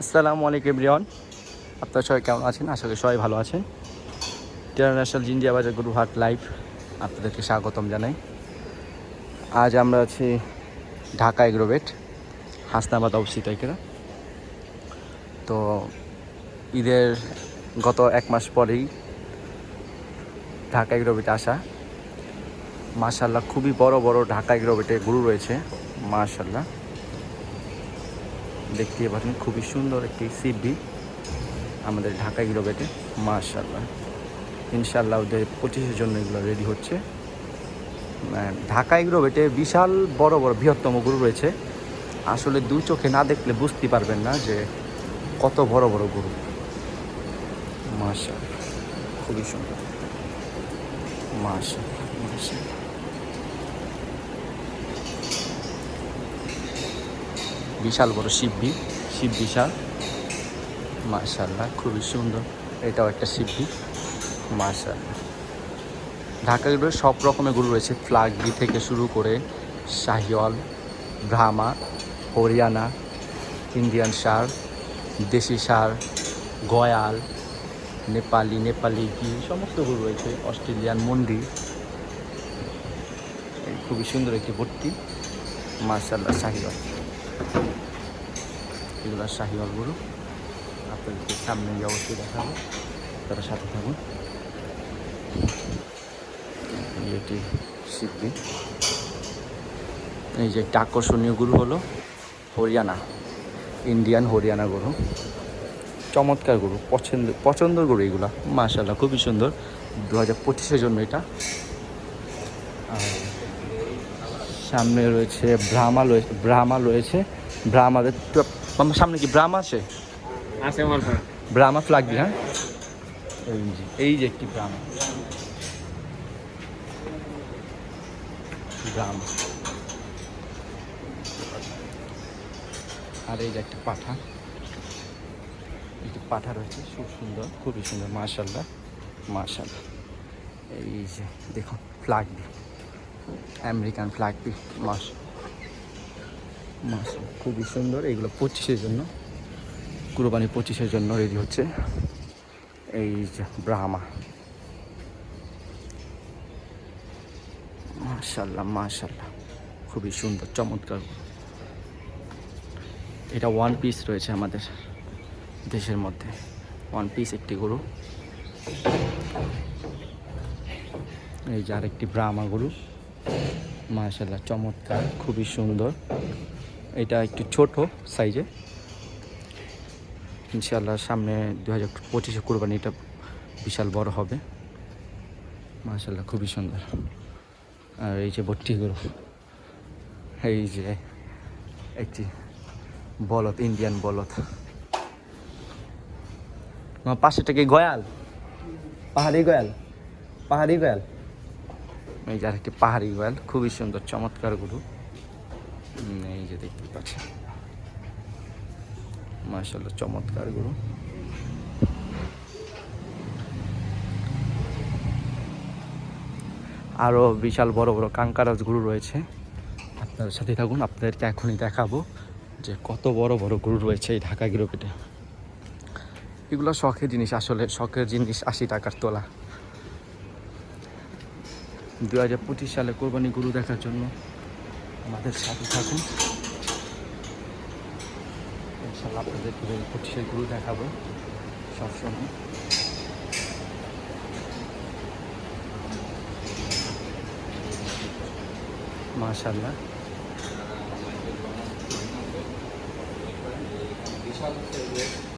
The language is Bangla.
আসসালামু আলাইকুম এভরিওয়ান, আপনারা সবাই কেমন আছেন? আশা করি সবাই ভালো আছেন। ইন্টারন্যাশনাল জিঞ্জিয়া বাজার গরু হাট লাইভ আপনাদেরকে স্বাগতম জানাই। আজ আমরা আছি ঢাকা এগ্রোভেট, হাসনাবাদ অবস্থিত এখানে। তো ঈদের গত এক মাস পরেই ঢাকা এগ্রোভেটে আসা। মাশাআল্লাহ খুবই বড় বড় ঢাকা এগ্রোভেটে গরু রয়েছে। মাশাআল্লাহ দেখতে পাচ্ছেন, খুবই সুন্দর একটি সিবি আমাদের ঢাকা এগ্রোভেটে। মাশাআল্লাহ ইনশাআল্লাহ ওদের 25-এর জন্য এগুলো রেডি হচ্ছে। ঢাকা এগ্রোভেটে বিশাল বড় বড় বৃহত্তম গরু রয়েছে। আসলে দু চোখে না দেখলে বুঝতে পারবেন না যে কত বড় বড় গরু। মাশাআল্লাহ খুবই সুন্দর। মাশাআল্লাহ মাশাআল্লাহ বিশাল বড় শিববি, শিব বিশাল। মাশাআল্লাহ খুবই সুন্দর, এটাও একটা শিববি। মাশাআল্লাহ ঢাকা এগ্রোভেটে সব রকমের গরু রয়েছে, ফ্লাগবি থেকে শুরু করে শাহিওয়াল, ব্রাহ্মা, হরিয়ানা, ইন্ডিয়ান ষাঁড়, দেশি ষাঁড়, গয়াল, নেপালি গির সমস্ত গরু রয়েছে। অস্ট্রেলিয়ান মন্ডি, এই খুবই সুন্দর একটি ভর্তি। মাশাআল্লাহ শাহিওয়াল, এগুলো শাহিওয়াল গরু। আপনাদেরকে সামনে গিয়ে অবশ্যই দেখাবো, তারা সাথে থাকুন। এটি শিববি। এই যে একটা আকর্ষণীয় গরু হলো হরিয়ানা, ইন্ডিয়ান হরিয়ানা গরু। চমৎকার গরু, পছন্দের গরু এগুলো। মাশাআল্লাহ খুবই সুন্দর। 2025-এর জন্য এটা। আর সামনে রয়েছে ব্রাহ্মা রয়েছে। ব্রাহ্মাদের সামনে কি ব্রাহ্মা আছে? ব্রাহ্মা ফ্ল্যাগ দি, হ্যাঁ এই যে একটি ব্রাহ্মা। আর এই যে একটা পাঠা, একটি পাঠা রয়েছে, খুব সুন্দর, খুবই সুন্দর। মাশাআল্লাহ মাশাআল্লাহ এই যে দেখুন ফ্ল্যাগ দি, আমেরিকান ফ্ল্যাগ বি। মাশাআল্লাহ খুবই সুন্দর। এইগুলো 25-এর জন্য, কুরবানি 25-এর জন্য রেডি হচ্ছে। এই যে ব্রাহ্মা। মাশাআল্লাহ মাশাআল্লাহ খুবই সুন্দর, চমৎকার। এটা ওয়ান পিস রয়েছে আমাদের দেশের মধ্যে, ওয়ান পিস একটি গরু। এই যে আরেকটি ব্রাহ্মা গরু। মাশাআল্লাহ চমৎকার, খুবই সুন্দর। এটা একটু ছোট সাইজে। ইনশাআল্লাহ সামনে 2025-এ কুরবানি এটা বিশাল বড় হবে। মাশাআল্লাহ খুবই সুন্দর। আর এই যে ভর্তি গরু, এই যে একটি বলদ, ইন্ডিয়ান বলদ। আমার পাশেটা কি গয়াল? পাহাড়ি গয়াল, পাহাড়ি গয়াল। এই যে আরেকটি পাহাড়ি গয়াল, খুবই সুন্দর চমৎকার গরু। এই যে দেখতে পাচ্ছেন, মাশাআল্লাহ চমৎকার গরু। আরও বিশাল বড় বড় কাঙ্কারাজ গরু রয়েছে। আপনার সাথে থাকুন, আপনাদেরকে এখনই দেখাবো যে কত বড় বড় গরু রয়েছে এই ঢাকা এগ্রোভেটে। এগুলো শখের জিনিস, আসলে শখের জিনিস। 80 টাকার তোলা। 2025 সালে কোরবানি গরু দেখার জন্য আমাদের সাথে থাকুন। ইনশাআল্লাহ আপনাদেরকে 2025-এর গরু দেখাবো সবসময়। মাশাআল্লাহ।